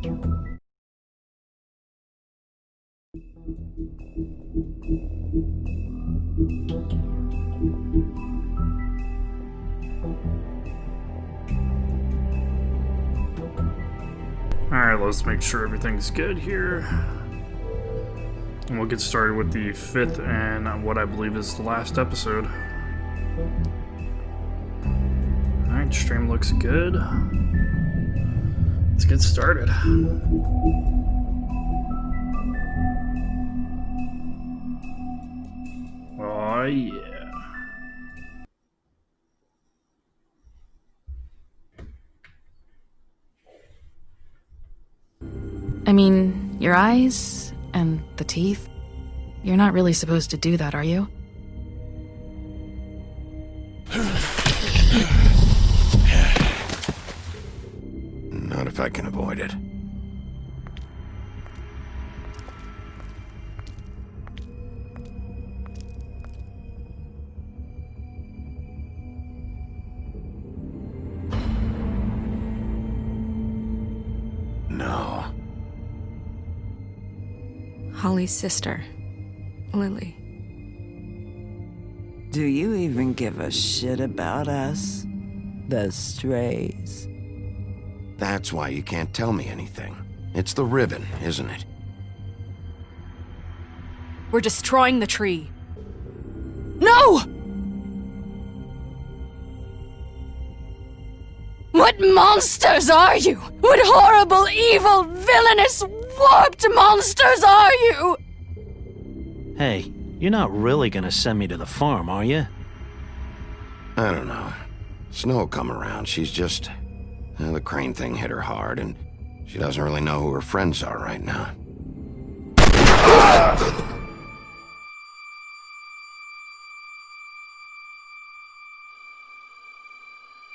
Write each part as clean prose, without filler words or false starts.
Alright, let's make sure everything's good here. And we'll get started with the 5th and what I believe is the last episode. Alright, stream looks good. Let's get started. Oh yeah. I mean, your eyes and the teeth. You're not really supposed to do that, are you? Not if I can avoid it. No. Holly's sister, Lily. Do you even give a shit about us? The strays. That's why you can't tell me anything. It's the ribbon, isn't it? We're destroying the tree. No! What monsters are you? What horrible, evil, villainous, warped monsters are you? Hey, you're not really gonna send me to the farm, are you? I don't know. Snow will come around. She's just... the crane thing hit her hard, and she doesn't really know who her friends are right now.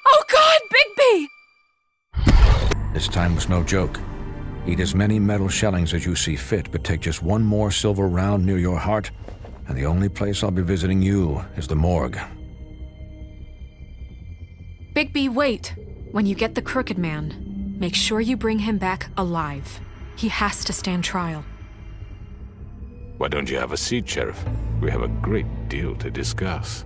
Oh God, Bigby! This time was no joke. Eat as many metal shellings as you see fit, but take just one more silver round near your heart, and the only place I'll be visiting you is the morgue. Bigby, wait. When you get the Crooked Man, make sure you bring him back alive. He has to stand trial. Why don't you have a seat, Sheriff? We have a great deal to discuss.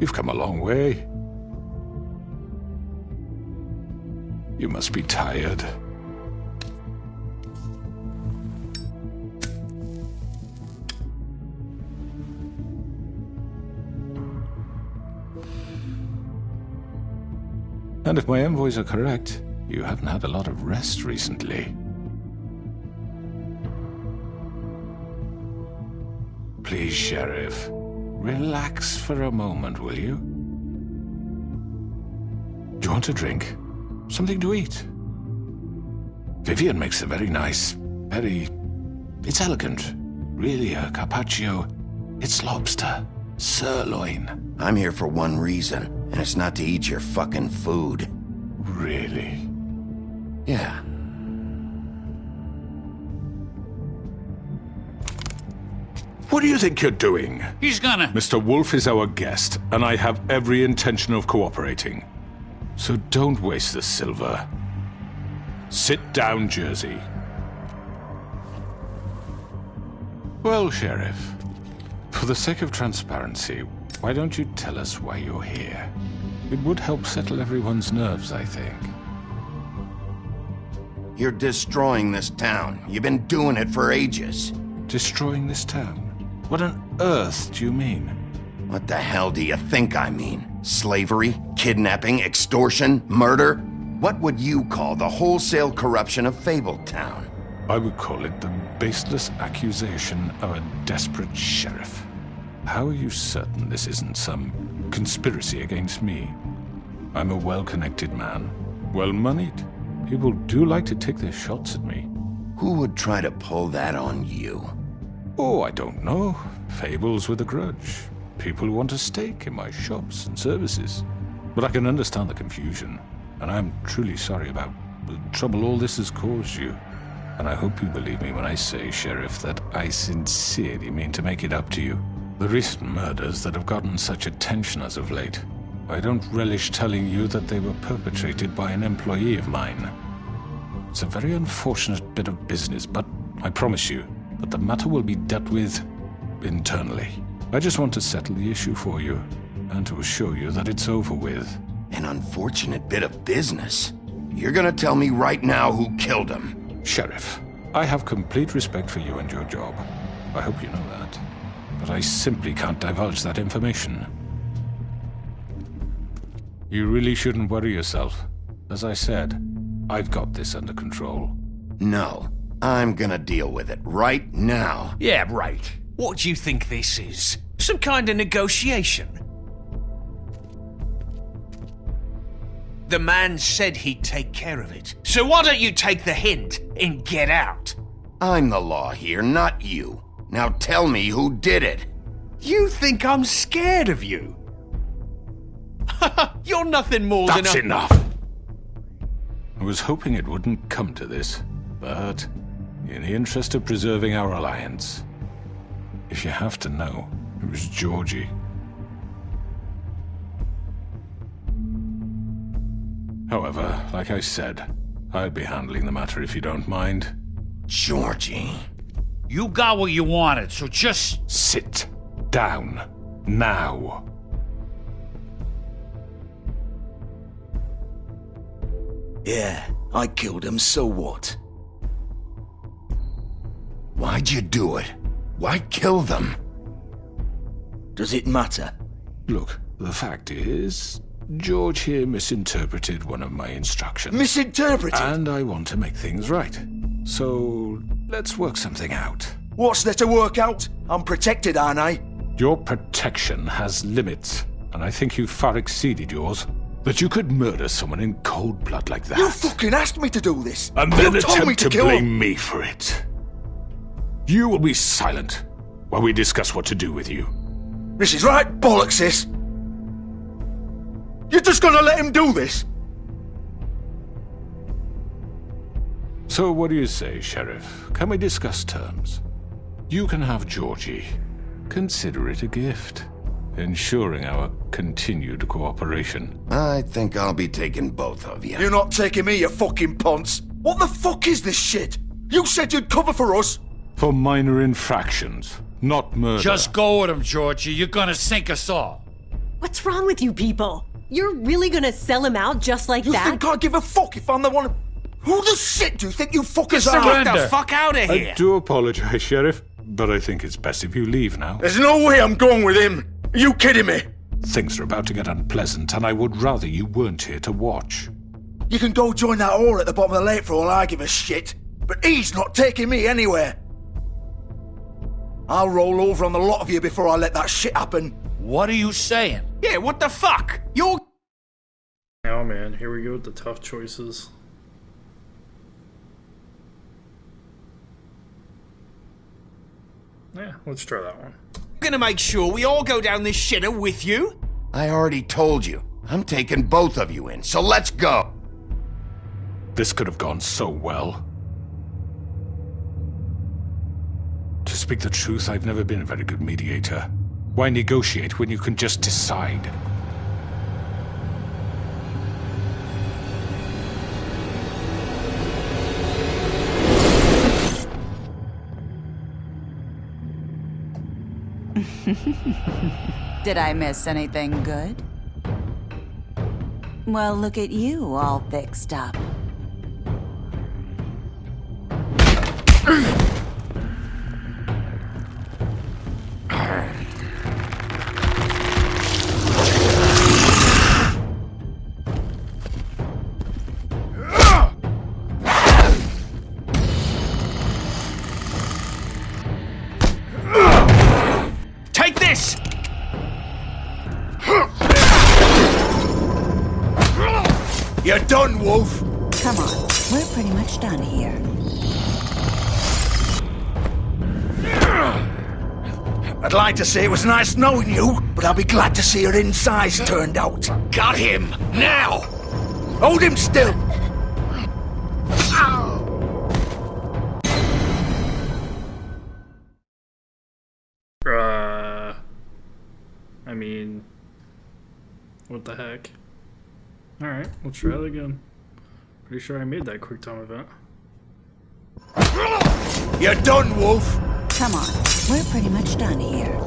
You've come a long way. You must be tired. And if my envoys are correct, you haven't had a lot of rest recently. Please, Sheriff. Relax for a moment, will you? Do you want a drink? Something to eat? Vivian makes a very nice, it's elegant. Really, a carpaccio. It's lobster. Sirloin. I'm here for one reason, and it's not to eat your fucking food. Really? Yeah. What do you think you're doing? He's gonna... Mr. Wolf is our guest, and I have every intention of cooperating. So don't waste the silver. Sit down, Jersey. Well, Sheriff, for the sake of transparency, why don't you tell us why you're here? It would help settle everyone's nerves, I think. You're destroying this town. You've been doing it for ages. Destroying this town? What on earth do you mean? What the hell do you think I mean? Slavery, kidnapping, extortion, murder? What would you call the wholesale corruption of Fabletown? I would call it the baseless accusation of a desperate sheriff. How are you certain this isn't some conspiracy against me? I'm a well-connected man, well-moneyed. People do like to take their shots at me. Who would try to pull that on you? Oh, I don't know. Fables with a grudge. People who want a stake in my shops and services. But I can understand the confusion, and I'm truly sorry about the trouble all this has caused you. And I hope you believe me when I say, Sheriff, that I sincerely mean to make it up to you. The recent murders that have gotten such attention as of late, I don't relish telling you that they were perpetrated by an employee of mine. It's a very unfortunate bit of business, but I promise you that the matter will be dealt with internally. I just want to settle the issue for you, and to assure you that it's over with. An unfortunate bit of business? You're gonna tell me right now who killed him? Sheriff, I have complete respect for you and your job. I hope you know that. But I simply can't divulge that information. You really shouldn't worry yourself. As I said, I've got this under control. No, I'm gonna deal with it right now. Yeah, right. What do you think this is? Some kind of negotiation? The man said he'd take care of it. So why don't you take the hint and get out? I'm the law here, not you. Now tell me who did it. You think I'm scared of you? You're nothing more than That's a... enough! I was hoping it wouldn't come to this, but in the interest of preserving our alliance, if you have to know, it was Georgie. However, like I said, I'll be handling the matter if you don't mind. Georgie. You got what you wanted, so just... Sit down. Now. Yeah, I killed him, so what? Why'd you do it? Why kill them? Does it matter? Look, the fact is, George here misinterpreted one of my instructions. Misinterpreted? And I want to make things right. So, let's work something out. What's there to work out? I'm protected, aren't I? Your protection has limits, and I think you've far exceeded yours. That you could murder someone in cold blood like that. You fucking asked me to do this! And then you told me attempt to kill blame him. me for it. You will be silent while we discuss what to do with you. This is right bollocks, sis! You're just gonna let him do this? So what do you say, Sheriff? Can we discuss terms? You can have Georgie. Consider it a gift, ensuring our continued cooperation. I think I'll be taking both of you. You're not taking me, you fucking ponce! What the fuck is this shit? You said you'd cover for us! For minor infractions, not murder. Just go with him, Georgie. You're gonna sink us all. What's wrong with you people? You're really gonna sell him out just like You that? think I give a fuck if I'm the one... Who the shit do you think you fuckers are? Surrender. Get the fuck out of I do apologize, Sheriff, but I think it's best if you leave now. There's no way I'm going with him! Are you kidding me? Things are about to get unpleasant, and I would rather you weren't here to watch. You can go join that whore at the bottom of the lake for all I give a shit. But he's not taking me anywhere. I'll roll over on the lot of you before I let that shit happen. What are you saying? Yeah, what the fuck? You're... Oh man, here we go with the tough choices. Yeah, let's try that one. gonna make sure we all go down this shitter with you? I already told you. I'm taking both of you in, so let's go. This could have gone so well. To speak the truth, I've never been a very good mediator. Why negotiate when you can just decide? Did I miss anything good? Well, look at you, all fixed up. this! You're done, Wolf. Come on, we're pretty much done here. I'd like to say it was nice knowing you, but I'll be glad to see your insides turned out. Got him! Now! Hold him still! I mean, what the heck? Alright, let's try it again. Pretty sure I made that quick time event. You're done, Wolf. Come on, we're pretty much done here.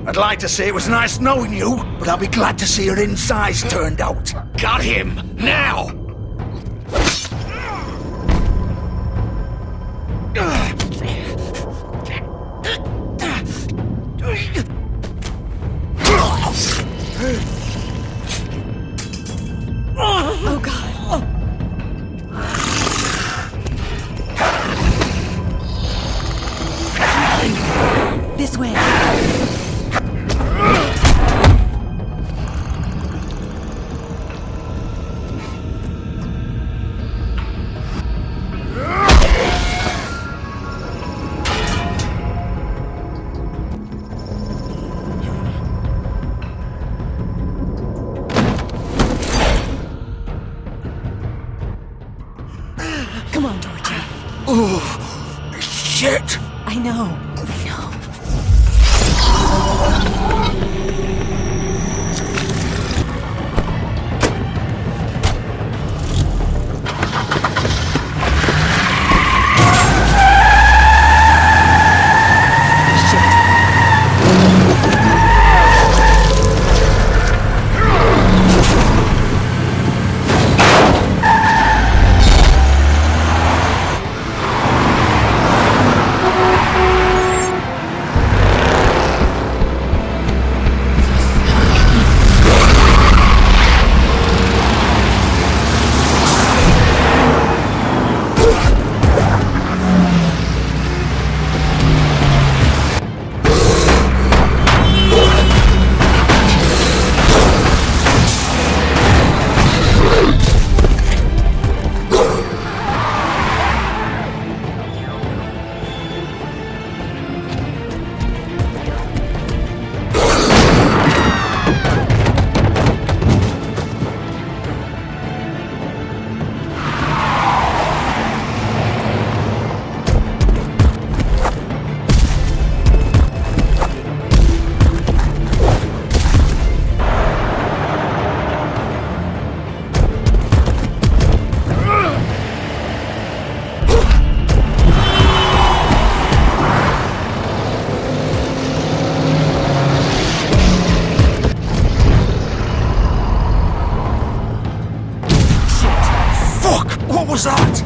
I'd like to say it was nice knowing you, but I'll be glad to see your insides turned out. Got him! Now! Oh, God. This way. Come on, Georgie. Oh, shit! I know. What was that?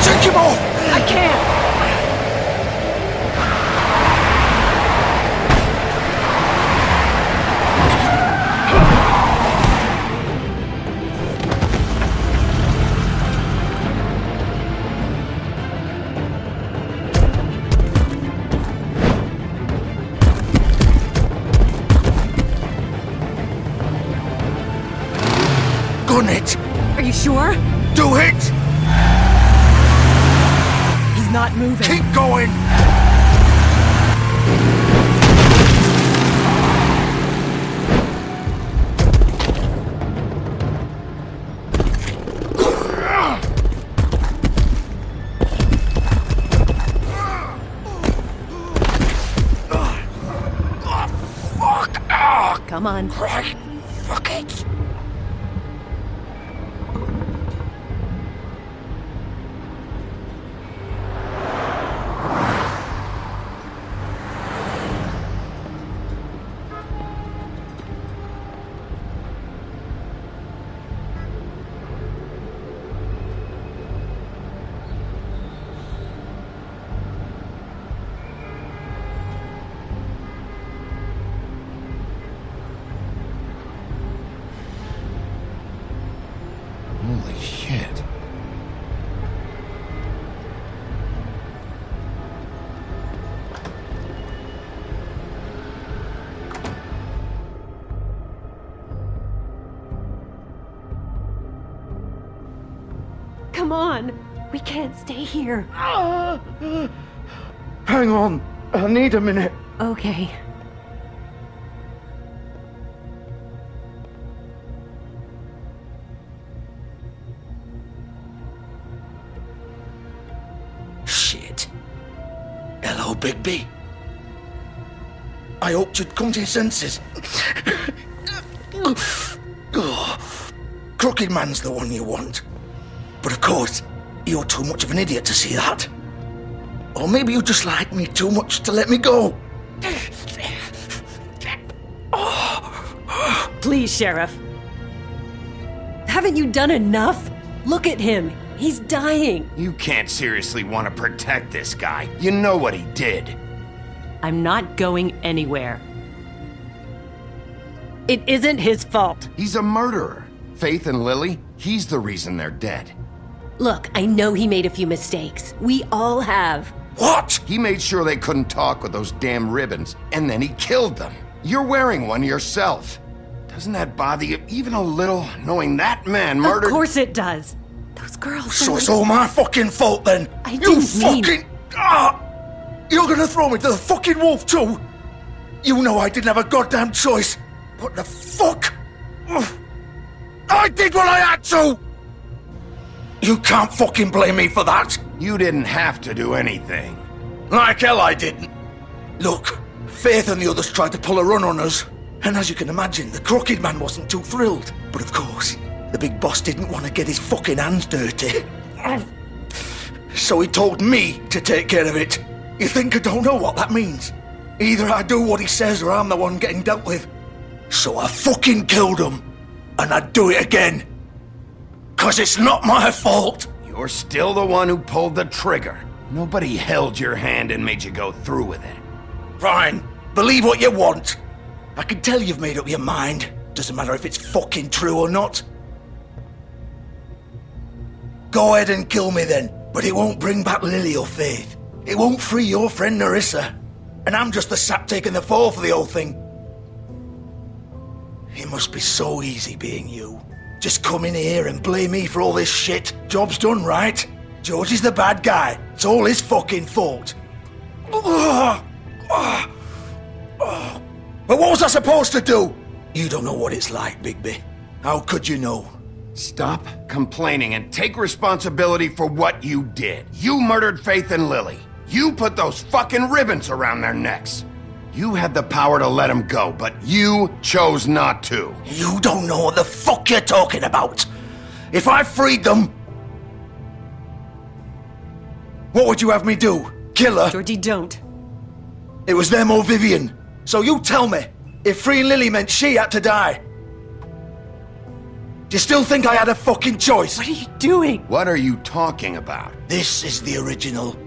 Take him off! I can't. Gun it! Are you sure? Do it! He's not moving. Keep going! Fuck! Come on. Right. Fuck it! Come on. We can't stay here. Hang on. I need a minute. Okay. Shit. Hello, Bigby. I hoped you'd come to your senses. Crooked Man's the one you want. But of course, you're too much of an idiot to see that. Or maybe you just like me too much to let me go. Please, Sheriff. Haven't you done enough? Look at him. He's dying. You can't seriously want to protect this guy. You know what he did. I'm not going anywhere. It isn't his fault. He's a murderer. Faith and Lily, he's the reason they're dead. Look, I know he made a few mistakes. We all have. What? He made sure they couldn't talk with those damn ribbons, and then he killed them. You're wearing one yourself. Doesn't that bother you even a little, knowing that man murdered— Of course it does. Those girls— So it's all my fucking fault then? I You didn't mean— fucking— You're gonna throw me to the fucking wolf too? You know I didn't have a goddamn choice. What the fuck? I did what I had to! You can't fucking blame me for that. You didn't have to do anything. Like hell I didn't. Look, Faith and the others tried to pull a run on us. And as you can imagine, the Crooked Man wasn't too thrilled. But of course, the big boss didn't want to get his fucking hands dirty. So he told me to take care of it. You think I don't know what that means? Either I do what he says or I'm the one getting dealt with. So I fucking killed him. And I'd do it again. 'Cause it's not my fault. You're still the one who pulled the trigger. Nobody held your hand and made you go through with it. Fine. Believe what you want. I can tell you've made up your mind. Doesn't matter if it's fucking true or not. Go ahead and kill me then. But it won't bring back Lily or Faith. It won't free your friend Nerissa. And I'm just the sap taking the fall for the whole thing. It must be so easy being you. Just come in here and blame me for all this shit. Job's done, right? George is the bad guy. It's all his fucking fault. But what was I supposed to do? You don't know what it's like, Bigby. How could you know? Stop complaining and take responsibility for what you did. You murdered Faith and Lily. You put those fucking ribbons around their necks. You had the power to let them go, but you chose not to. You don't know what the fuck you're talking about. If I freed them, what would you have me do? Kill her? Georgie, don't. It was them or Vivian. So you tell me, if freeing Lily meant she had to die, do you still think I had a fucking choice? What are you doing? What are you talking about? This is the original.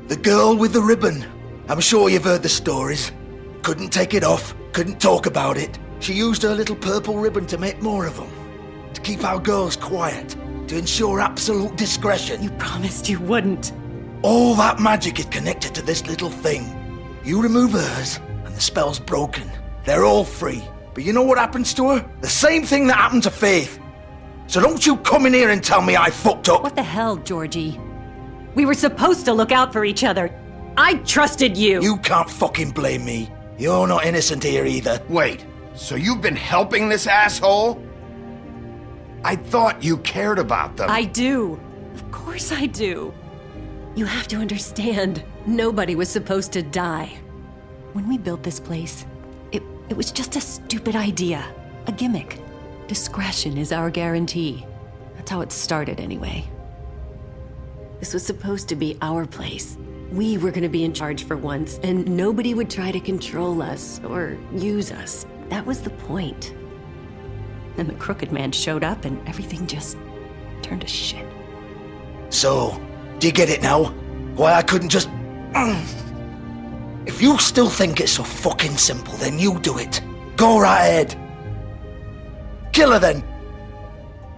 The girl with the ribbon. I'm sure you've heard the stories. Couldn't take it off, couldn't talk about it. She used her little purple ribbon to make more of them. To keep our girls quiet. To ensure absolute discretion. You promised you wouldn't. All that magic is connected to this little thing. You remove hers, and the spell's broken. They're all free. But you know what happens to her? The same thing that happened to Faith. So don't you come in here and tell me I fucked up. What the hell, Georgie? We were supposed to look out for each other. I trusted you. You can't fucking blame me. You're not innocent here either. Wait, so you've been helping this asshole? I thought you cared about them. I do. Of course I do. You have to understand, nobody was supposed to die. When we built this place, it was just a stupid idea. A gimmick. Discretion is our guarantee. That's how it started anyway. This was supposed to be our place. We were gonna be in charge for once, and nobody would try to control us or use us. That was the point. Then the Crooked Man showed up and everything just turned to shit. So, do you get it now? Why I couldn't just... If you still think it's so fucking simple, then you do it. Go right ahead. Kill her then.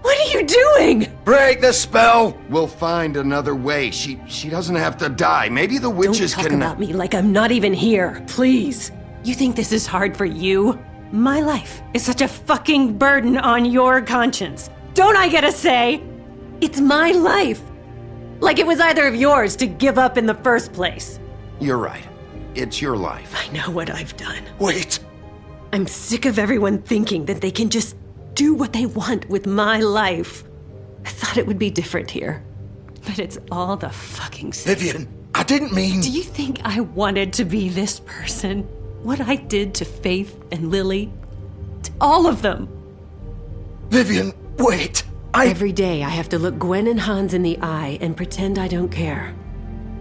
What are you doing? Break the spell. We'll find another way. She doesn't have to die. Maybe the witches Don't talk can... about me like I'm not even here, please. You think this is hard for you? My life is such a fucking burden on your conscience. Don't I get a say? It's my life. Like it was either of yours to give up in the first place. You're right. It's your life. I know what I've done. Wait. I'm sick of everyone thinking that they can just do what they want with my life. I thought it would be different here. But it's all the fucking same. Vivian, I didn't mean... Do you think I wanted to be this person? What I did to Faith and Lily? To all of them? Vivian, wait. Every day I have to look Gwen and Hans in the eye and pretend I don't care.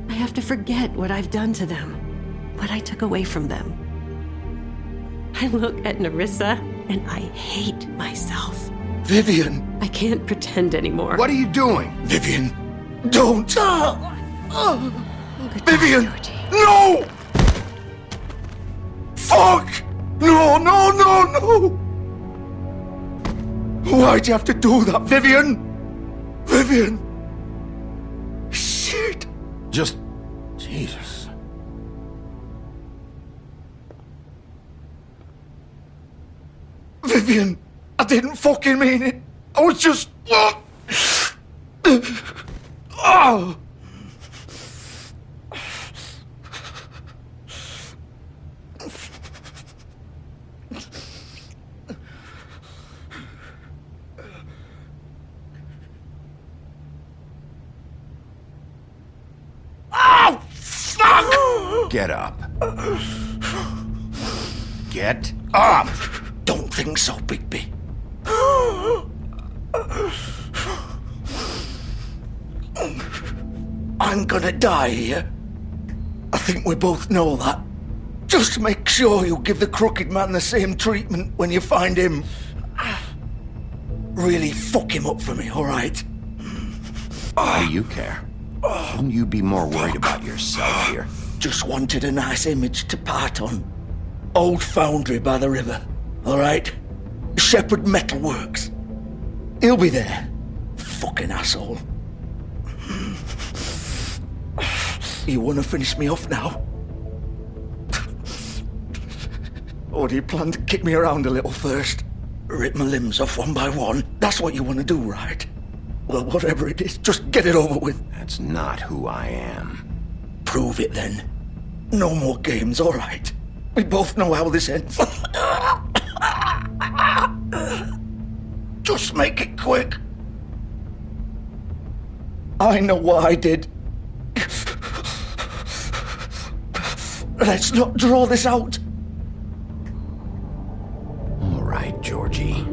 I have to forget what I've done to them, what I took away from them. I look at Nerissa and I hate myself. Vivian! I can't pretend anymore. What are you doing? Vivian, don't! Vivian! No! Fuck! No, no, no, no! Why'd you have to do that, Vivian? Vivian! Shit! Just... Jesus. Vivian, I didn't fucking mean it. I was just... Oh! Oh, fuck! Get up. Get up! Don't think so, Bigby. I'm gonna die here. I think we both know that. Just make sure you give the Crooked Man the same treatment when you find him. Really fuck him up for me, alright? Why do you care? Shouldn't you be more worried about yourself here? Just wanted a nice image to part on. Old foundry by the river, alright? Shepherd Metalworks. He'll be there. Fucking asshole. You wanna finish me off now? Or do you plan to kick me around a little first? Rip my limbs off one by one? That's what you wanna do, right? Well, whatever it is, just get it over with. That's not who I am. Prove it then. No more games, alright? We both know how this ends. Just make it quick. I know what I did. Let's not draw this out. All right, Georgie.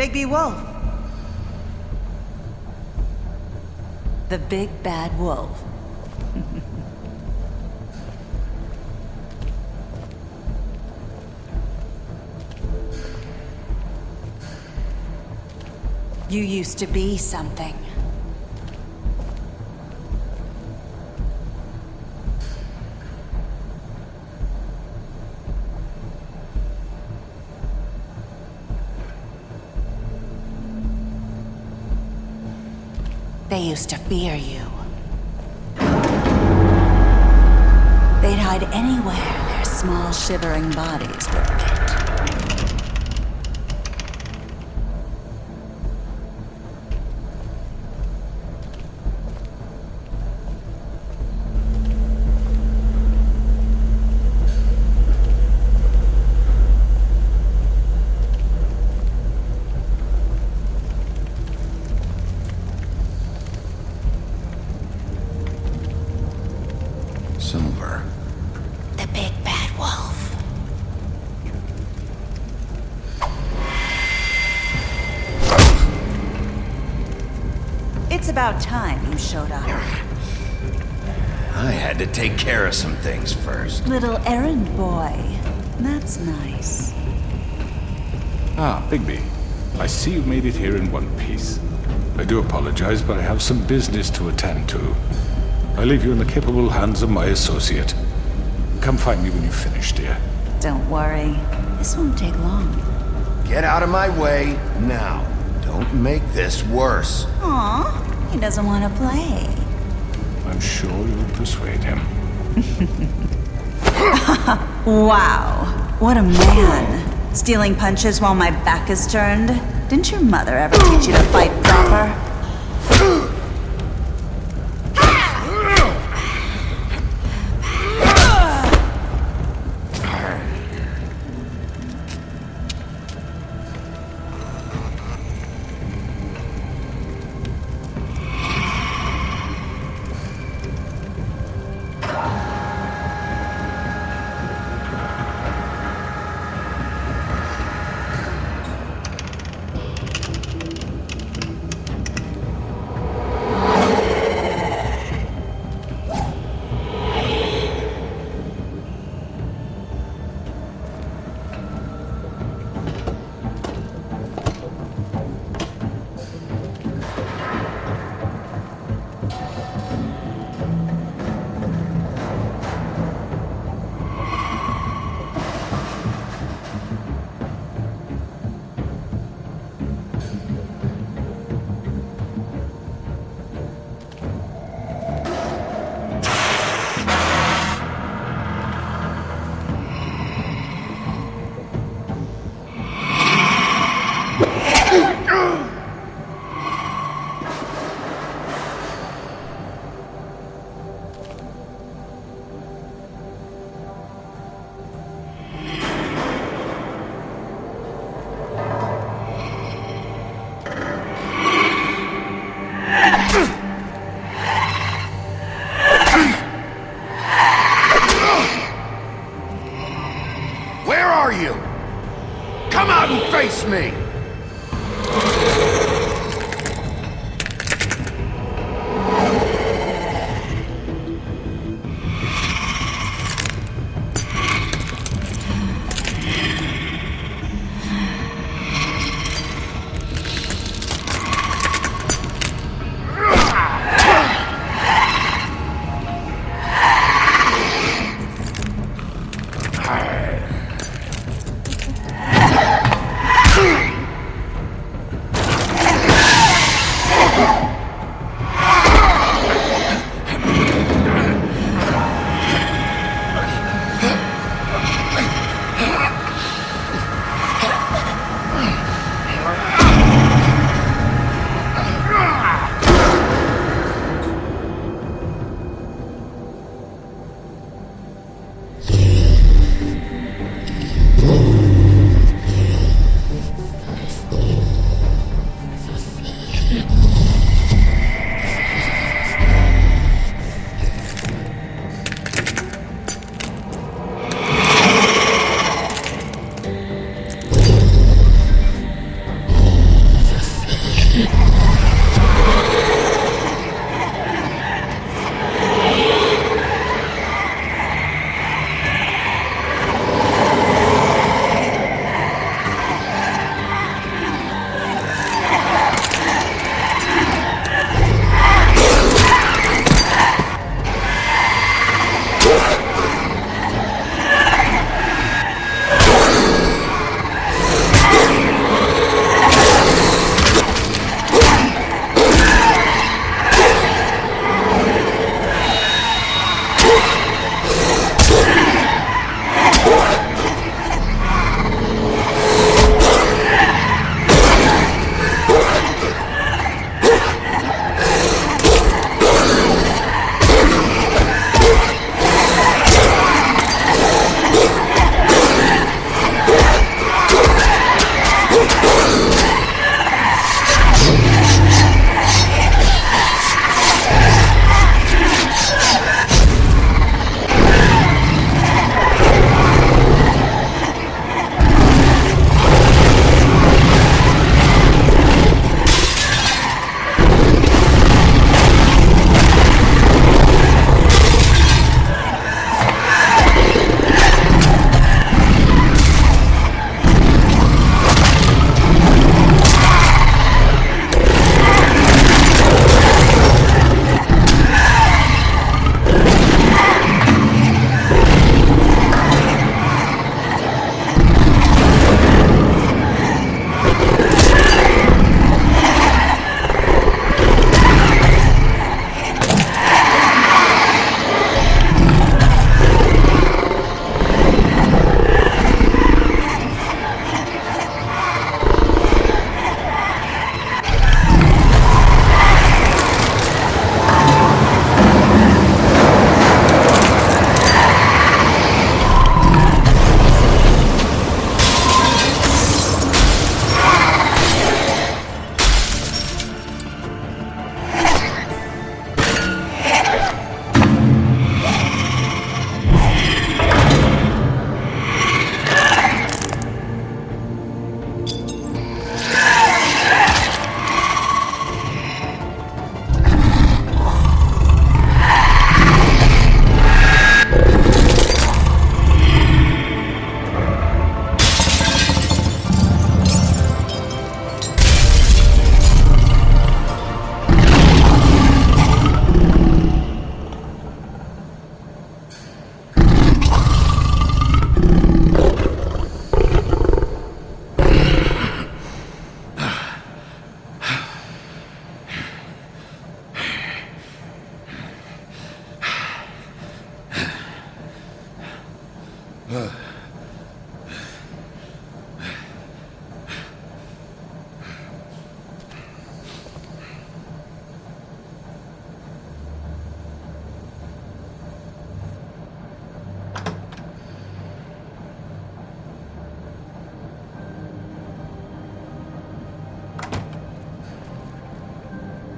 Bigby Wolf. The big bad wolf. You used to be something. They used to fear you. They'd hide anywhere their small shivering bodies would fit. Silver. The big bad wolf. It's about time you showed up. I had to take care of some things first. Little errand boy. That's nice. Ah, Bigby. I see you made it here in one piece. I do apologize, but I have some business to attend to. I leave you in the capable hands of my associate. Come find me when you've finished, dear. Don't worry. This won't take long. Get out of my way now. Don't make this worse. Aw, he doesn't want to play. I'm sure you'll persuade him. Wow, what a man. Stealing punches while my back is turned? Didn't your mother ever teach you to fight proper? Where are you? Come out and face me!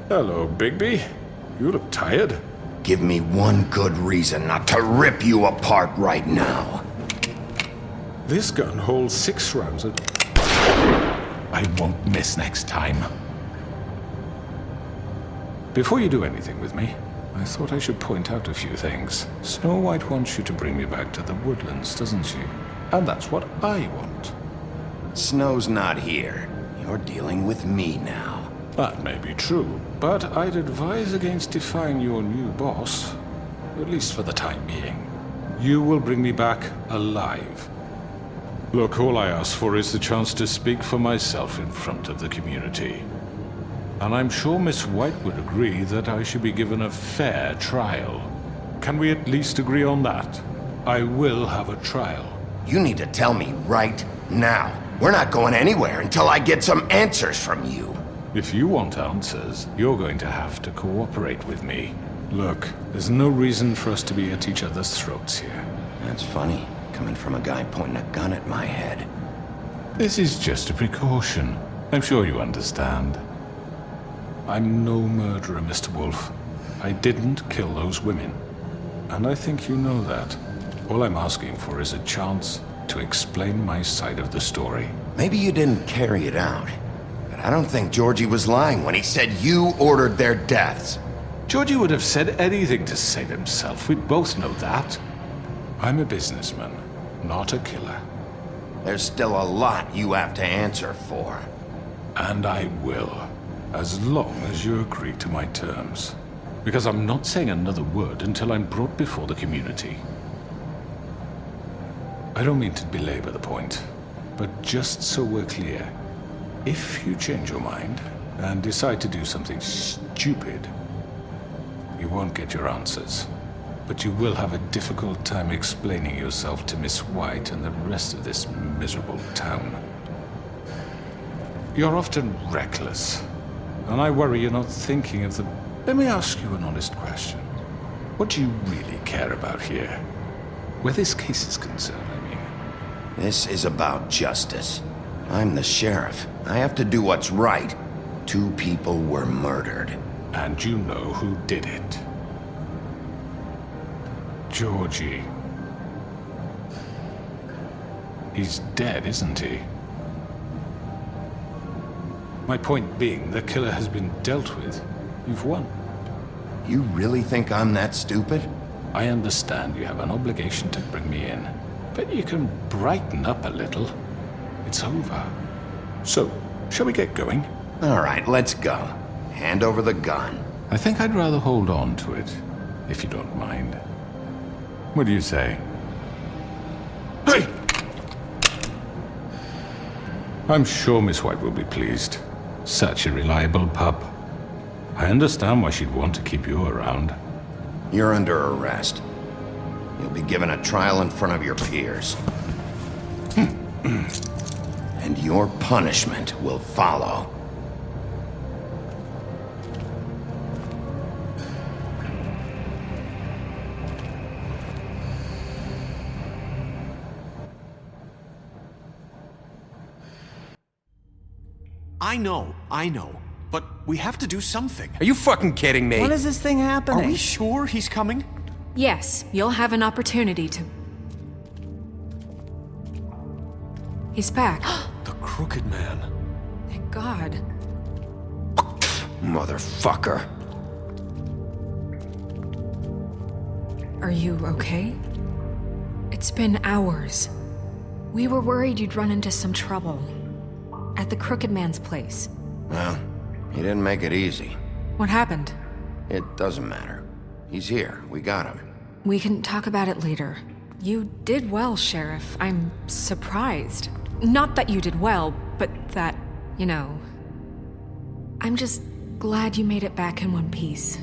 Hello, Bigby. You look tired. Give me one good reason not to rip you apart right now. This gun holds 6 rounds of... I won't miss next time. Before you do anything with me, I thought I should point out a few things. Snow White wants you to bring me back to the woodlands, doesn't she? And that's what I want. Snow's not here. You're dealing with me now. That may be true, but I'd advise against defying your new boss, at least for the time being. You will bring me back alive. Look, all I ask for is the chance to speak for myself in front of the community. And I'm sure Miss White would agree that I should be given a fair trial. Can we at least agree on that? I will have a trial. You need to tell me right now. We're not going anywhere until I get some answers from you. If you want answers, you're going to have to cooperate with me. Look, there's no reason for us to be at each other's throats here. That's funny, coming from a guy pointing a gun at my head. This is just a precaution. I'm sure you understand. I'm no murderer, Mr. Wolf. I didn't kill those women. And I think you know that. All I'm asking for is a chance to explain my side of the story. Maybe you didn't carry it out. But I don't think Georgie was lying when he said you ordered their deaths. Georgie would have said anything to save himself. We both know that. I'm a businessman, not a killer. There's still a lot you have to answer for. And I will, as long as you agree to my terms. Because I'm not saying another word until I'm brought before the community. I don't mean to belabor the point, but just so we're clear, if you change your mind and decide to do something stupid, you won't get your answers. But you will have a difficult time explaining yourself to Miss White and the rest of this miserable town. You're often reckless, and I worry you're not thinking of the... Let me ask you an honest question. What do you really care about here? Where this case is concerned, I mean. This is about justice. I'm the sheriff. I have to do what's right. 2 people were murdered. And you know who did it. Georgie. He's dead, isn't he? My point being, the killer has been dealt with. You've won. You really think I'm that stupid? I understand you have an obligation to bring me in, but you can brighten up a little. It's over. So, shall we get going? All right, let's go. Hand over the gun. I think I'd rather hold on to it, if you don't mind. What do you say? Hey! I'm sure Miss White will be pleased. Such a reliable pup. I understand why she'd want to keep you around. You're under arrest. You'll be given a trial in front of your peers. And your punishment will follow. I know. But we have to do something. Are you fucking kidding me? When is this thing happening? Are we sure he's coming? Yes, you'll have an opportunity to... He's back. The Crooked Man. Thank God. Motherfucker. Are you okay? It's been hours. We were worried you'd run into some trouble. At the Crooked Man's place. Well, he didn't make it easy. What happened? It doesn't matter. He's here. We got him. We can talk about it later. You did well, Sheriff. I'm surprised. Not that you did well, but that, you know... I'm just glad you made it back in one piece.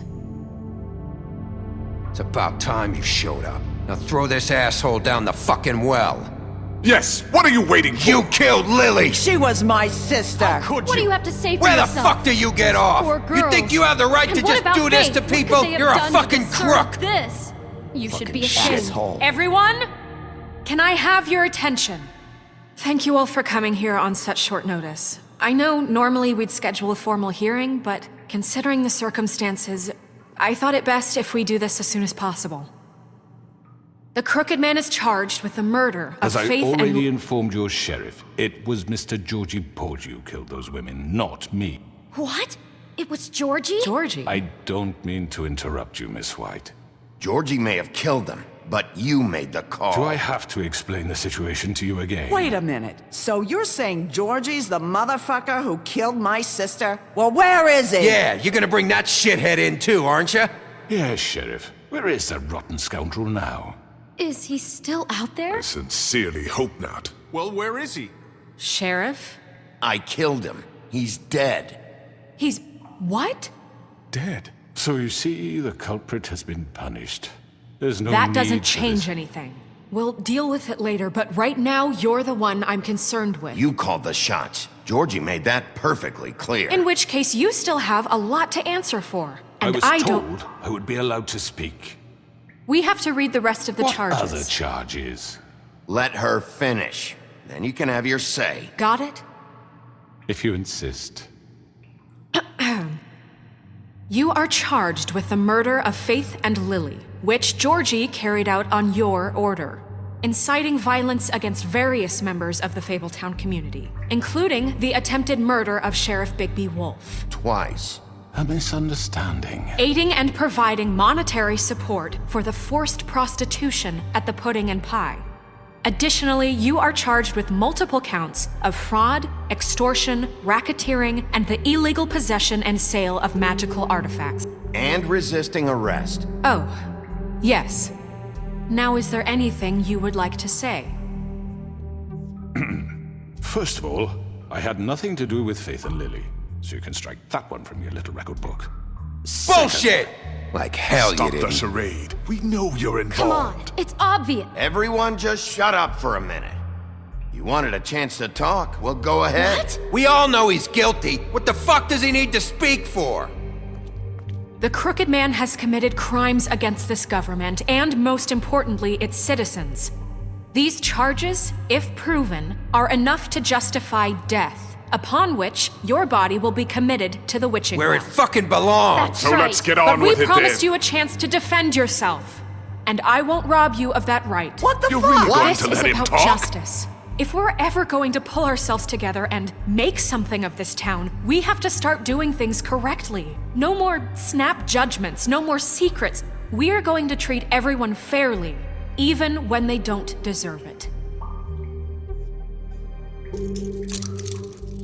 It's about time you showed up. Now throw this asshole down the fucking well. Yes, what are you waiting for? You killed Lily! She was my sister! How could What you? do you have to say for Where yourself? the fuck do you get off? Poor You girls. think you have the right And to what just about do this Faith? to What could people? they have You're a done to fucking deserve crook! This. You should be Fucking ashamed. shithole. Everyone? Can I have your attention? Thank you all for coming here on such short notice. I know normally we'd schedule a formal hearing, but considering the circumstances, I thought it best if we do this as soon as possible. The Crooked Man is charged with the murder of As I Faith already and... informed your sheriff, it was Mr. Georgie Porgy who killed those women, not me. What? It was Georgie? Georgie? I don't mean to interrupt you, Miss White. Georgie may have killed them, but you made the call. Do I have to explain the situation to you again? Wait a minute. So you're saying Georgie's the motherfucker who killed my sister? Well, where is he? Yeah, you're gonna bring that shithead in too, aren't you? Yes, Sheriff. Where is that rotten scoundrel now? Is he still out there? I sincerely hope not. Well, where is he? Sheriff? I killed him. He's dead. He's... what? Dead. So you see, the culprit has been punished. There's no That need doesn't for change this. anything. We'll deal with it later, but right now, you're the one I'm concerned with. You called the shots. Georgie made that perfectly clear. In which case, you still have a lot to answer for. I And was don't... told I would be allowed to speak. We have to read the rest of the What charges. other charges? Let her finish. Then you can have your say. Got it? If you insist. You are charged with the murder of Faith and Lily, which Georgie carried out on your order, inciting violence against various members of the Fabletown community, including the attempted murder of Sheriff Bigby Wolf. Twice. A misunderstanding. Aiding and providing monetary support for the forced prostitution at the Pudding and Pie. Additionally, you are charged with multiple counts of fraud, extortion, racketeering, and the illegal possession and sale of magical artifacts. And resisting arrest. Oh, yes. Now, is there anything you would like to say? First of all, I had nothing to do with Faith and Lily, so you can strike that one from your little record book. Bullshit! Like hell Stop you the didn't. charade. We know you're involved. Come on, it's obvious. Everyone just shut up for a minute. You wanted a chance to talk? Well, go ahead. What? We all know he's guilty. What the fuck does he need to speak for? The Crooked Man has committed crimes against this government and, most importantly, its citizens. These charges, if proven, are enough to justify death, upon which your body will be committed to the witching Where it well. fucking belongs. That's So right. let's get on But with we it promised then. you a chance to defend yourself, and I won't rob you of that right. What the You're fuck? really going This to is let him about talk? justice. If we're ever going to pull ourselves together and make something of this town, we have to start doing things correctly. No more snap judgments, no more secrets. We are going to treat everyone fairly, even when they don't deserve it.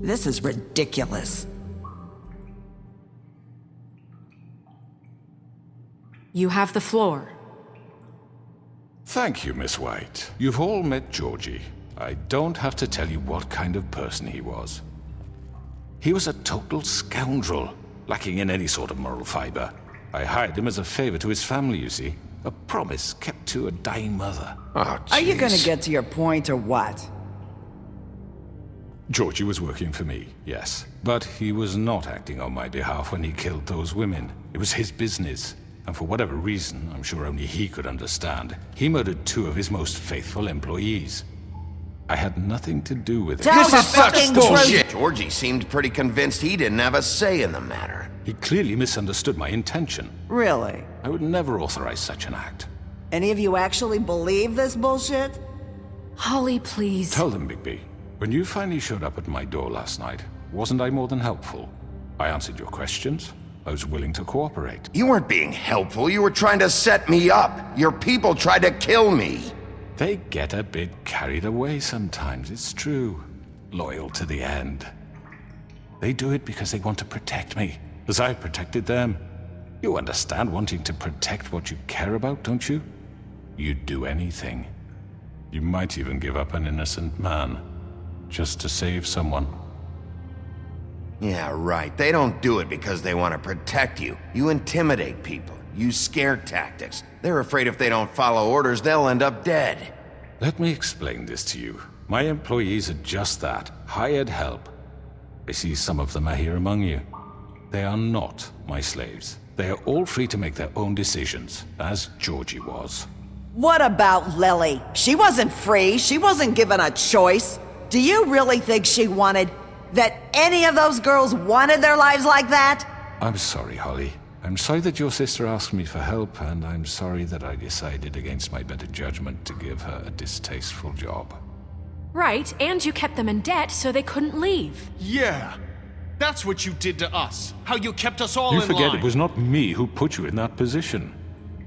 This is ridiculous. You have the floor. Thank you, Miss White. You've all met Georgie. I don't have to tell you what kind of person he was. He was a total scoundrel, lacking in any sort of moral fiber. I hired him as a favor to his family, you see. A promise kept to a dying mother. Oh, Are you gonna jeez. get to your point or what? Georgie was working for me, yes. But he was not acting on my behalf when he killed those women. It was his business. And for whatever reason, I'm sure only he could understand, he murdered 2 of his most faithful employees. I had nothing to do with it. Tell This the is such fucking bullshit. truth. Georgie seemed pretty convinced he didn't have a say in the matter. He clearly misunderstood my intention. Really? I would never authorize such an act. Any of you actually believe this bullshit? Holly, please. Tell them, Bigby. When you finally showed up at my door last night, wasn't I more than helpful? I answered your questions. I was willing to cooperate. You weren't being helpful. You were trying to set me up. Your people tried to kill me. They get a bit carried away sometimes, it's true. Loyal to the end. They do it because they want to protect me, as I've protected them. You understand wanting to protect what you care about, don't you? You'd do anything. You might even give up an innocent man, just to save someone. Yeah, right. They don't do it because they want to protect you. You intimidate people. Use scare tactics. They're afraid if they don't follow orders, they'll end up dead. Let me explain this to you. My employees are just that, hired help. I see some of them are here among you. They are not my slaves. They are all free to make their own decisions, as Georgie was. What about Lily? She wasn't free. She wasn't given a choice. Do you really think she wanted... that any of those girls wanted their lives like that? I'm sorry, Holly. I'm sorry that your sister asked me for help, and I'm sorry that I decided against my better judgment to give her a distasteful job. Right, and you kept them in debt so they couldn't leave. Yeah. That's what you did to us. How you kept us all You in forget line. it was not me who put you in that position.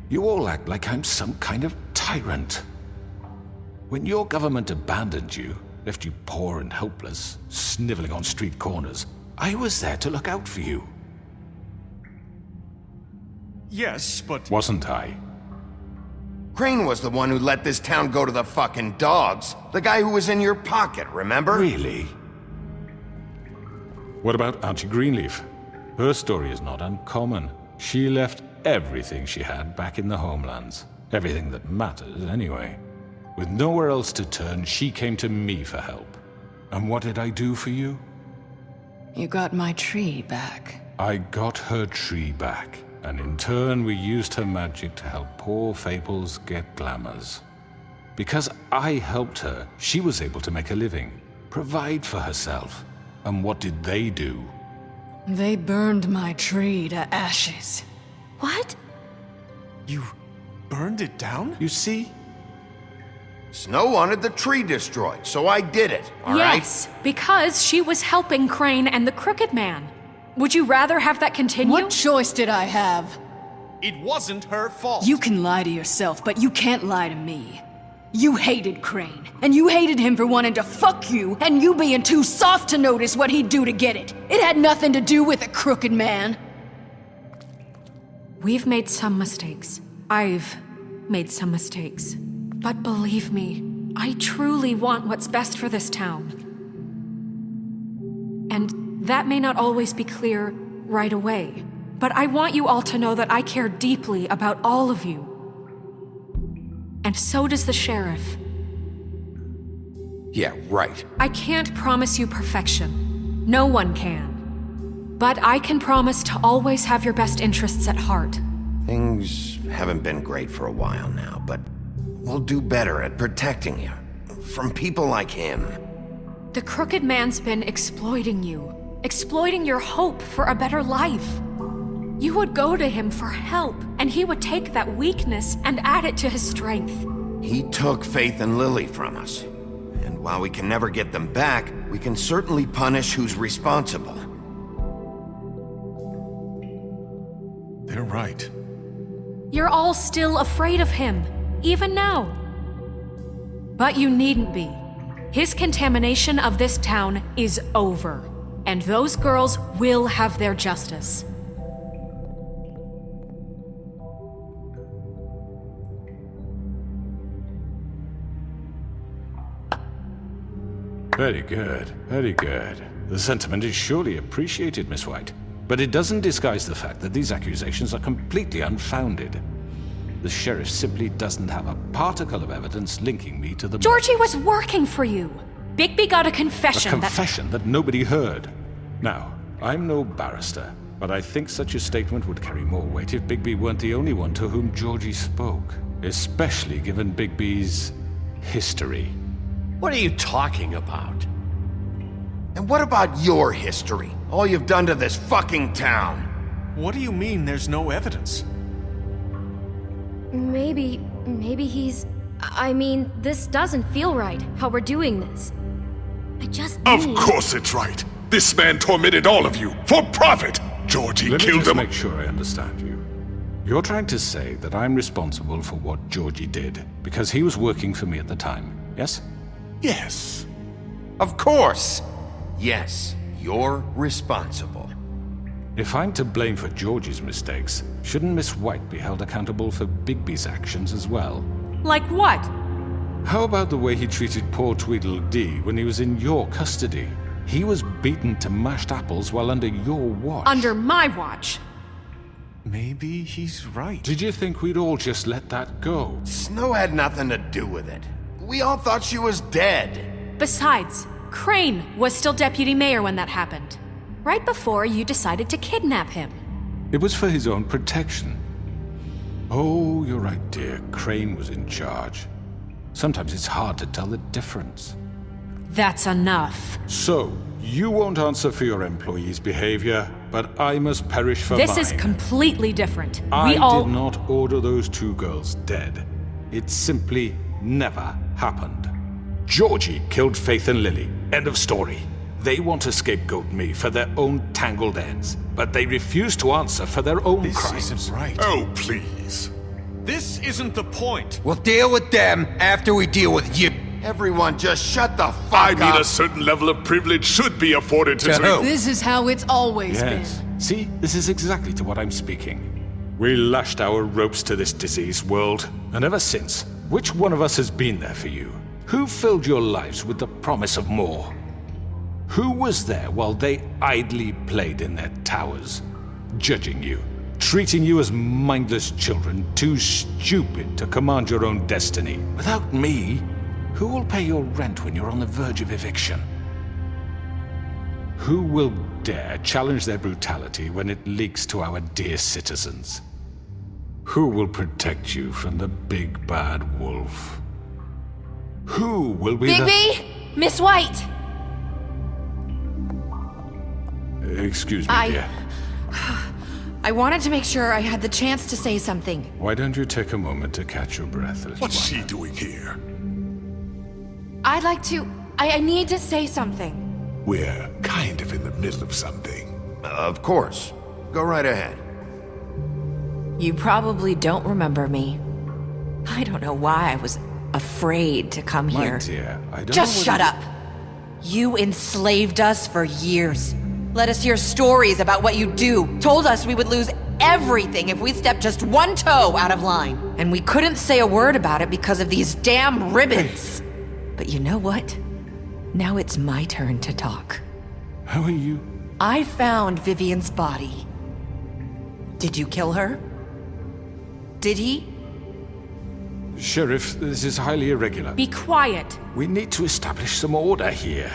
You all act like I'm some kind of tyrant. When your government abandoned you, left you poor and helpless, sniveling on street corners, I was there to look out for you. Yes, but... Wasn't I? Crane was the one who let this town go to the fucking dogs. The guy who was in your pocket, remember? Really? What about Auntie Greenleaf? Her story is not uncommon. She left everything she had back in the homelands. Everything that matters, anyway. With nowhere else to turn, she came to me for help. And what did I do for you? You got my tree back. I got her tree back, and in turn we used her magic to help poor Fables get glamours. Because I helped her, she was able to make a living, provide for herself. And what did they do? They burned my tree to ashes. What? You burned it down? You see? Snow wanted the tree destroyed, so I did it, all right? Yes, because she was helping Crane and the Crooked Man. Would you rather have that continue? What choice did I have? It wasn't her fault. You can lie to yourself, but you can't lie to me. You hated Crane, and you hated him for wanting to fuck you, and you being too soft to notice what he'd do to get it. It had nothing to do with a Crooked Man. We've made some mistakes. I've made some mistakes. But believe me, I truly want what's best for this town. And that may not always be clear right away, but I want you all to know that I care deeply about all of you. And so does the sheriff. Yeah, right. I can't promise you perfection. No one can. But I can promise to always have your best interests at heart. Things haven't been great for a while now, but we'll do better at protecting you. From people like him. The Crooked Man's been exploiting you. Exploiting your hope for a better life. You would go to him for help, and he would take that weakness and add it to his strength. He took Faith and Lily from us. And while we can never get them back, we can certainly punish who's responsible. They're right. You're all still afraid of him, even now. But you needn't be. His contamination of this town is over, and those girls will have their justice. Very good, very good. The sentiment is surely appreciated, Miss White. But it doesn't disguise the fact that these accusations are completely unfounded. The sheriff simply doesn't have a particle of evidence linking me to the... Georgie was working for you. Bigby got a confession A confession that nobody heard. Now, I'm no barrister, but I think such a statement would carry more weight if Bigby weren't the only one to whom Georgie spoke. Especially given Bigby's history. What are you talking about? And what about your history? All you've done to this fucking town? What do you mean there's no evidence? Maybe he's... I mean, this doesn't feel right, how we're doing this. I just Of need... course it's right. This man tormented all of you for profit. Georgie Let me killed just them. make sure I understand you. You're trying to say that I'm responsible for what Georgie did because he was working for me at the time, yes? Yes. Of course. Yes, you're responsible. If I'm to blame for Georgie's mistakes, shouldn't Miss White be held accountable for Bigby's actions as well? Like what? How about the way he treated poor Tweedledee when he was in your custody? He was beaten to mashed apples while under your watch. Under my watch. Maybe he's right. Did you think we'd all just let that go? Snow had nothing to do with it. We all thought she was dead. Besides, Crane was still deputy mayor when that happened. Right before you decided to kidnap him. It was for his own protection. Oh, you're right, dear. Crane was in charge. Sometimes it's hard to tell the difference. That's enough. So, you won't answer for your employees' behavior, but I must perish for This mine. is completely different. I We all. did not order those 2 girls dead. It simply never happened. Georgie killed Faith and Lily. End of story. They want to scapegoat me for their own tangled ends, but they refuse to answer for their own crimes. This isn't right. Oh, please. This isn't the point. We'll deal with them after we deal with you. Everyone just shut the fuck I up. mean, a certain level of privilege should be afforded to two. This is how it's always Yes. been. See, this is exactly to what I'm speaking. We lashed our ropes to this diseased world, and ever since, which one of us has been there for you? Who filled your lives with the promise of more? Who was there while they idly played in their towers, judging you, treating you as mindless children, too stupid to command your own destiny? Without me, who will pay your rent when you're on the verge of eviction? Who will dare challenge their brutality when it leaks to our dear citizens? Who will protect you from the big bad wolf? Who will be Bigby! Miss White! Excuse me, dear. I wanted to make sure I had the chance to say something. Why don't you take a moment to catch your breath? What's she doing here? I'd like to. I need to say something. We're kind of in the middle of something. Of course. Go right ahead. You probably don't remember me. I don't know why I was afraid to come My here. dear, I don't Just know shut whether- up. You enslaved us for years. Let us hear stories about what you do. Told us we would lose everything if we stepped just one toe out of line. And we couldn't say a word about it because of these damn ribbons. But you know what? Now it's my turn to talk. How are you? I found Vivian's body. Did you kill her? Did he? Sheriff, this is highly irregular. Be quiet. We need to establish some order here.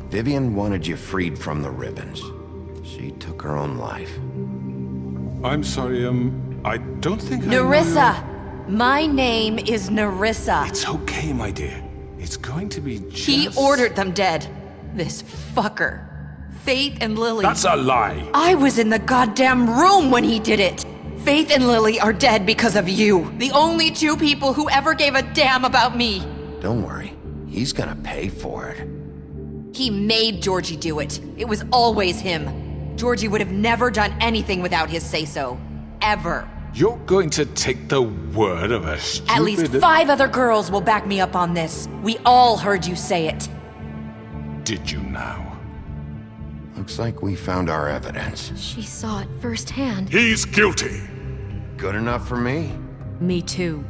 Vivian wanted you freed from the ribbons. She took her own life. I'm sorry, I don't think I know Nerissa! My name is Nerissa. It's okay, my dear. It's going to be just... He ordered them dead. This fucker. Faith and Lily. That's a lie. I was in the goddamn room when he did it. Faith and Lily are dead because of you. The only 2 people who ever gave a damn about me. Don't worry. He's gonna pay for it. He made Georgie do it. It was always him. Georgie would have never done anything without his say-so. Ever. You're going to take the word of a stupid... At least 5 other girls will back me up on this. We all heard you say it. Did you now? Looks like we found our evidence. She saw it firsthand. He's guilty. Good enough for me. Me too.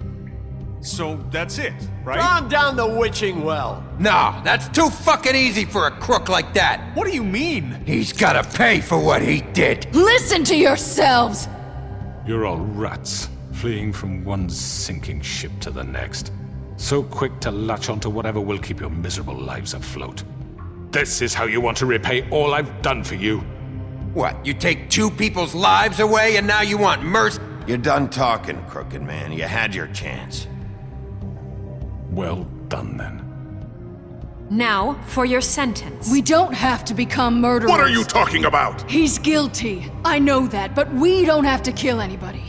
So that's it, right? Calm down the witching well. No, that's too fucking easy for a crook like that. What do you mean? He's gotta pay for what he did. Listen to yourselves! You're all rats, fleeing from one sinking ship to the next. So quick to latch onto whatever will keep your miserable lives afloat. This is how you want to repay all I've done for you. What, you take 2 people's lives away and now you want mercy? You're done talking, crooked man. You had your chance. Well done, then. Now, for your sentence. We don't have to become murderers. What are you talking about? He's guilty. I know that, but we don't have to kill anybody.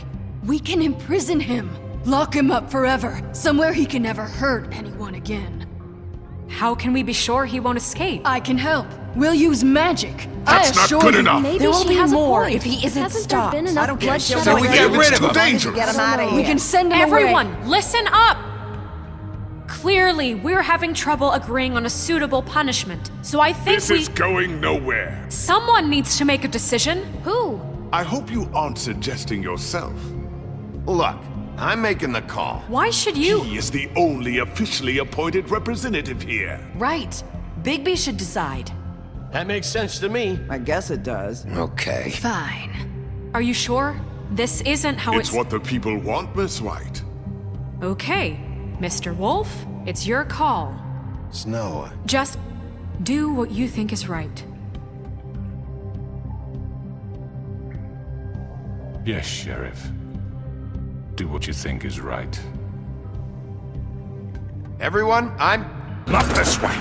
We can imprison him. Lock him up forever. Somewhere he can never hurt anyone again. How can we be sure he won't escape? I can help. We'll use magic. That's I not assure good you. enough. Maybe There will she be has more a point. if he isn't Hasn't stopped. there been I enough don't care. bloodshed So we already? get rid of too him. dangerous. Get him out of here. We can send him away. Everyone, listen up! Clearly, we're having trouble agreeing on a suitable punishment. So I think This is going nowhere. Someone needs to make a decision. Who? I hope you aren't suggesting yourself. Look, I'm making the call. Why should you? He is the only officially appointed representative here. Right. Bigby should decide. That makes sense to me. I guess it does. Okay. Fine. Are you sure? This isn't how It's what the people want, Miss White. Okay, Mr. Wolf, it's your call. Snow. Just do what you think is right. Yes, Sheriff. Do what you think is right. Everyone, I'm... Not this way.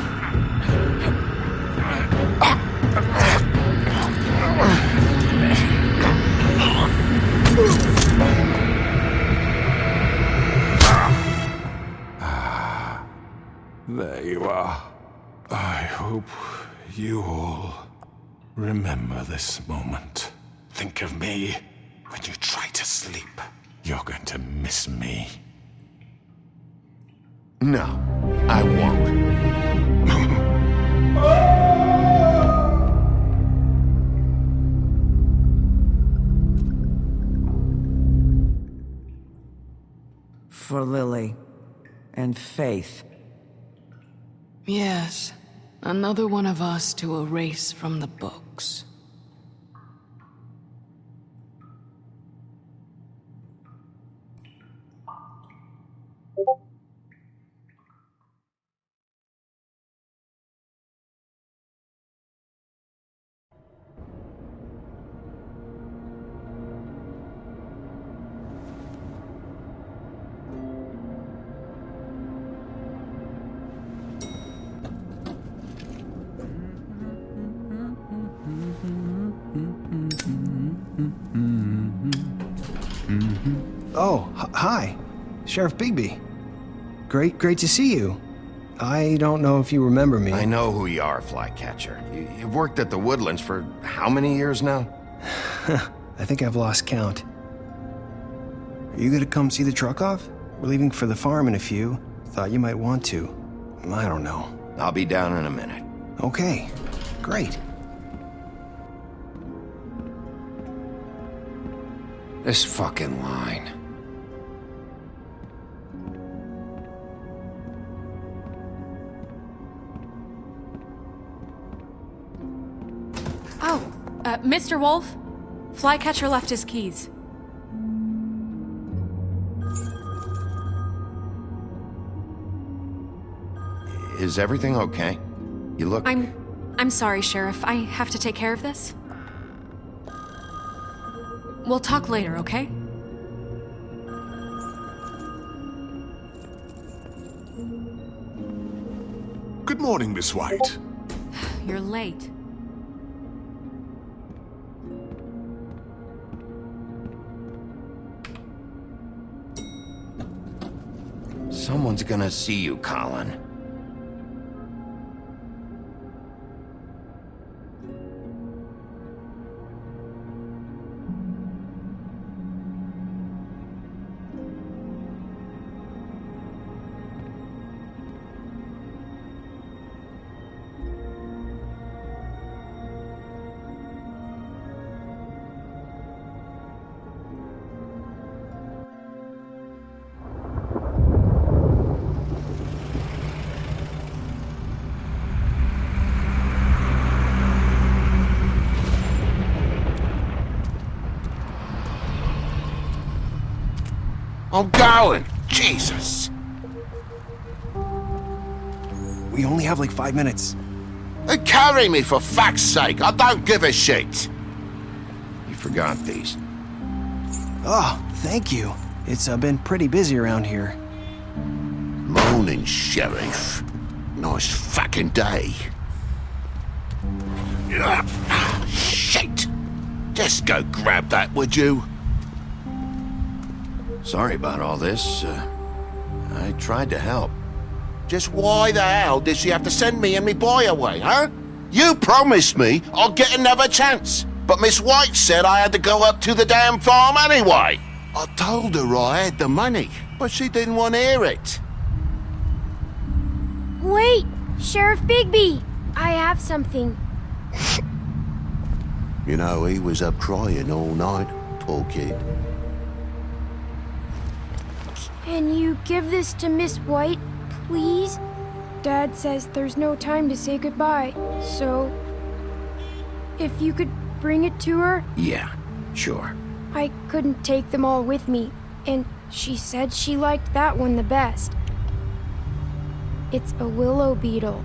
hope you all remember this moment. Think of me when you try to sleep. You're going to miss me. No, I won't. For Lily and Faith. Yes, another one of us to erase from the books. Oh, hi. Sheriff Bigby. Great to see you. I don't know if you remember me. I know who you are, Flycatcher. You've worked at the Woodlands for how many years now? I think I've lost count. Are you gonna come see the truck off? We're leaving for the farm in a few. Thought you might want to. I don't know. I'll be down in a minute. Okay, great. This fucking line. Oh, Mr. Wolf? Flycatcher left his keys. Is everything okay? You look... I'm sorry, Sheriff. I have to take care of this. We'll talk later, okay? Good morning, Miss White. You're late. Someone's gonna see you, Colin. I'm going! Jesus! We only have like 5 minutes. Carry me for fuck's sake! I don't give a shit! You forgot these. Oh, thank you. It's been pretty busy around here. Morning, Sheriff. Nice fucking day. Shit! Just go grab that, would you? Sorry about all this. I tried to help. Just why the hell did she have to send me and me boy away, huh? You promised me I'll get another chance, but Miss White said I had to go up to the damn farm anyway. I told her I had the money, but she didn't want to hear it. Wait, Sheriff Bigby! I have something. You know, he was up crying all night, poor kid. Can you give this to Miss White, please? Dad says there's no time to say goodbye, so... if you could bring it to her? Yeah, sure. I couldn't take them all with me, and she said she liked that one the best. It's a willow beetle.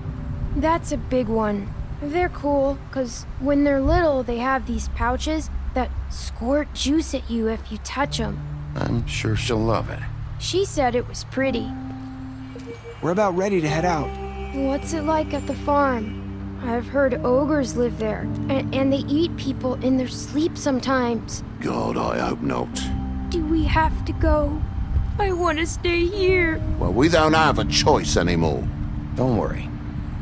That's a big one. They're cool, 'cause when they're little, they have these pouches that squirt juice at you if you touch them. I'm sure she'll love it. She said it was pretty. We're about ready to head out. What's it like at the farm? I've heard ogres live there, and they eat people in their sleep sometimes. God, I hope not. Do we have to go? I want to stay here. Well, we don't have a choice anymore. Don't worry.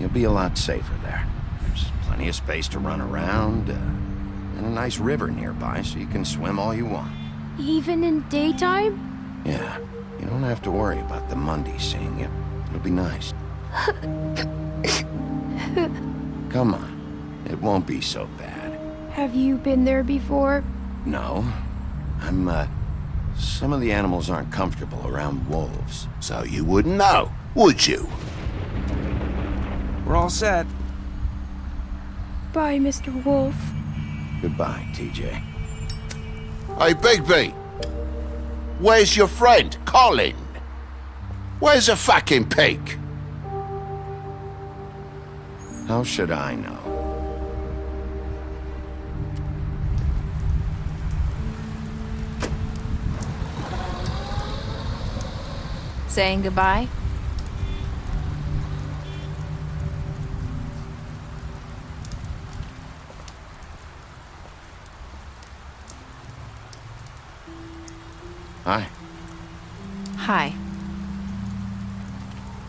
You'll be a lot safer there. There's plenty of space to run around, and a nice river nearby so you can swim all you want. Even in daytime? Yeah, you don't have to worry about the Mundies seeing you. It'll be nice. Come on, it won't be so bad. Have you been there before? No, some of the animals aren't comfortable around wolves. So you wouldn't know, would you? We're all set. Bye, Mr. Wolf. Goodbye, TJ. Hey, Bigby. Where's your friend, Colin? Where's the fucking pig? How should I know? Saying goodbye? Hi. Hi.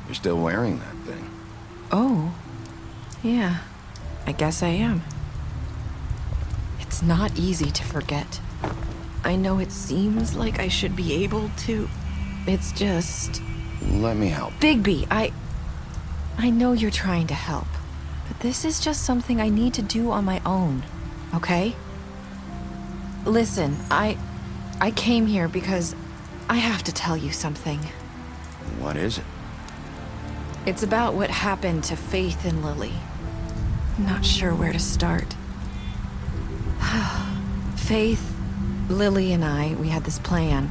You're still wearing that thing. Oh. Yeah. I guess I am. It's not easy to forget. I know it seems like I should be able to. It's just... Let me help. Bigby, I know you're trying to help, but this is just something I need to do on my own, okay? Listen, I came here because I have to tell you something. What is it? It's about what happened to Faith and Lily. I'm not sure where to start. Faith, Lily, and I, we had this plan.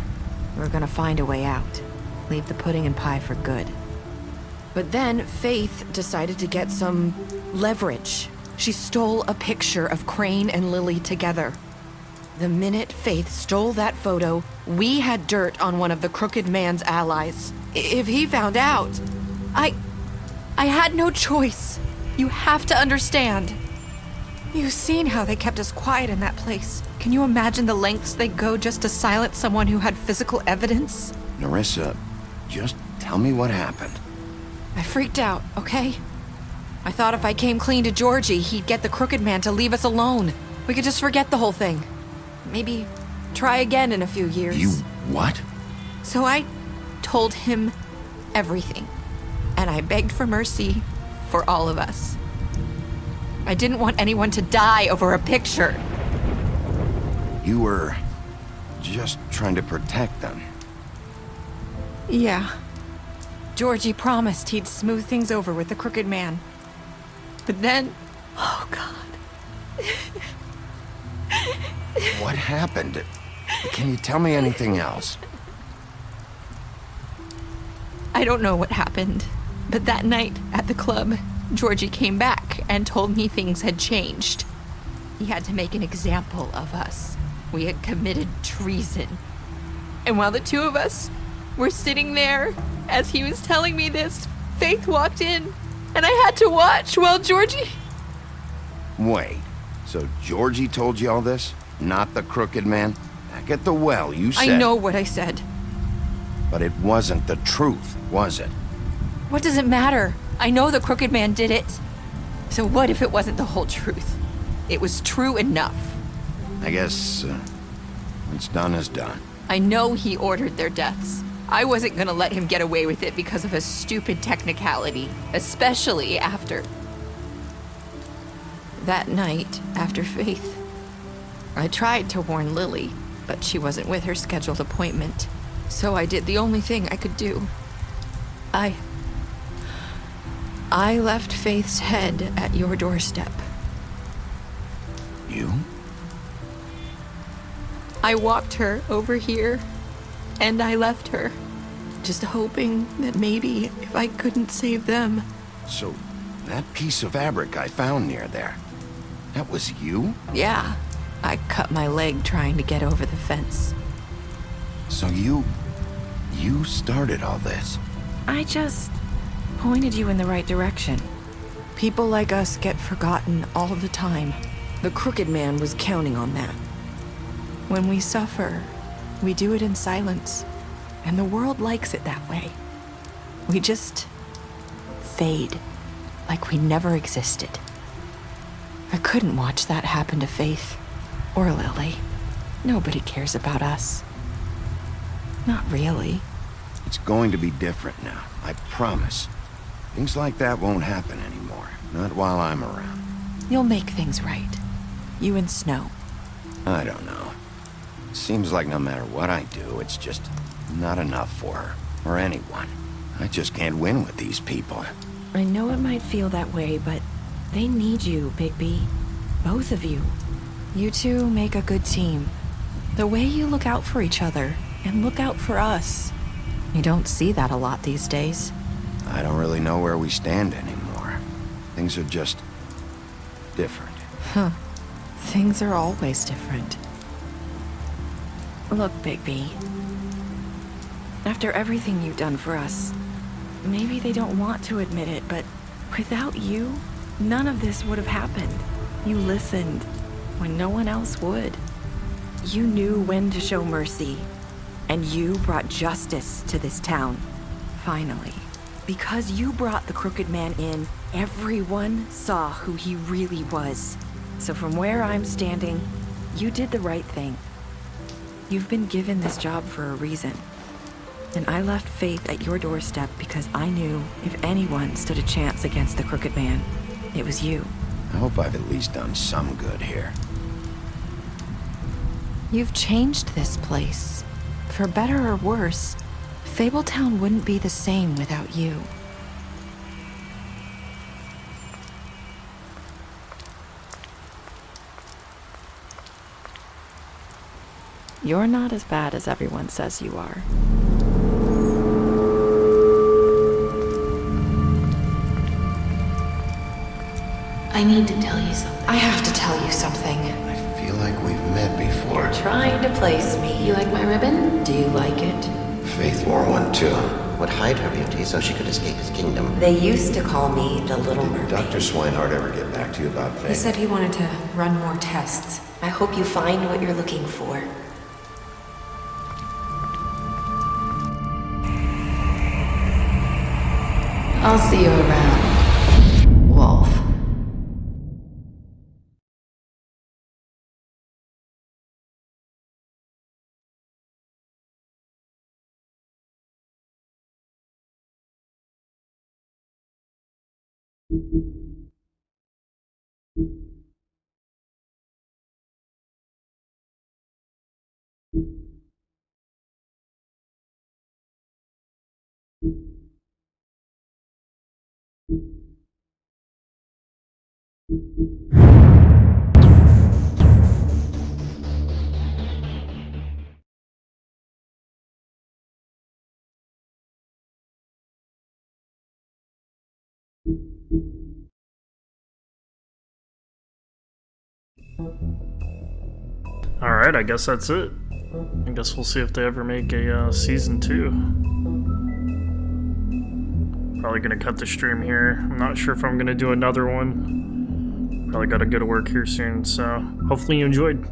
We were gonna find a way out. Leave the pudding and pie for good. But then Faith decided to get some leverage. She stole a picture of Crane and Lily together. The minute Faith stole that photo, we had dirt on one of the Crooked Man's allies. If he found out, I had no choice. You have to understand. You've seen how they kept us quiet in that place. Can you imagine the lengths they'd go just to silence someone who had physical evidence? Nerissa, just tell me what happened. I freaked out, okay? I thought if I came clean to Georgie, he'd get the Crooked Man to leave us alone. We could just forget the whole thing. Maybe try again in a few years. You what? So I told him everything. And I begged for mercy for all of us. I didn't want anyone to die over a picture. You were just trying to protect them. Yeah. Georgie promised he'd smooth things over with the Crooked Man. But then... Oh, God. What happened? Can you tell me anything else? I don't know what happened, but that night at the club, Georgie came back and told me things had changed. He had to make an example of us. We had committed treason. And while the two of us were sitting there, as he was telling me this, Faith walked in, and I had to watch while Georgie... Wait, so Georgie told you all this? Not the Crooked Man? Back at the well, you said... I know what I said. But it wasn't the truth, was it? What does it matter? I know the Crooked Man did it. So what if it wasn't the whole truth? It was true enough. I guess, what's done is done. I know he ordered their deaths. I wasn't gonna let him get away with it because of a stupid technicality, especially after... That night, after Faith, I tried to warn Lily, but she wasn't with her scheduled appointment. So I did the only thing I could do. I left Faith's head at your doorstep. You? I walked her over here, and I left her, just hoping that maybe if I couldn't save them. So, that piece of fabric I found near there, that was you? Yeah, I cut my leg trying to get over the fence. So you started all this? I just pointed you in the right direction. People like us get forgotten all the time. The Crooked Man was counting on that. When we suffer, we do it in silence, and the world likes it that way. We just fade. like we never existed. I couldn't watch that happen to Faith or Lily. Nobody cares about us. Not really. It's going to be different now, I promise. Things like that won't happen anymore. Not while I'm around. You'll make things right. You and Snow. I don't know. It seems like no matter what I do, it's just not enough for her. Or anyone. I just can't win with these people. I know it might feel that way, but they need you, Bigby. Both of you. You two make a good team. The way you look out for each other and look out for us. You don't see that a lot these days. I don't really know where we stand anymore. Things are just different. Huh. Things are always different. Look, Bigby. After everything you've done for us, maybe they don't want to admit it, but without you, none of this would have happened. You listened when no one else would. You knew when to show mercy, and you brought justice to this town. Finally. Because you brought the Crooked Man in, everyone saw who he really was. So from where I'm standing, you did the right thing. You've been given this job for a reason. And I left Faith at your doorstep because I knew if anyone stood a chance against the Crooked Man, it was you. I hope I've at least done some good here. You've changed this place. For better or worse, Fabletown wouldn't be the same without you. You're not as bad as everyone says you are. I need to tell you something. I have to tell you something. I feel like we've met before. You're trying to place me. You like my ribbon? Do you like it? Faith wore one too. Would hide her beauty so she could escape his kingdom. They used to call me the Little Mermaid. Did Dr. Swinehart ever get back to you about Faith? He said he wanted to run more tests. I hope you find what you're looking for. I'll see you around, Wolf. Alright, I guess that's it. I guess we'll see if they ever make a season 2. Probably gonna cut the stream here. I'm not sure if I'm gonna do another one. Probably gotta go to work here soon, so hopefully you enjoyed.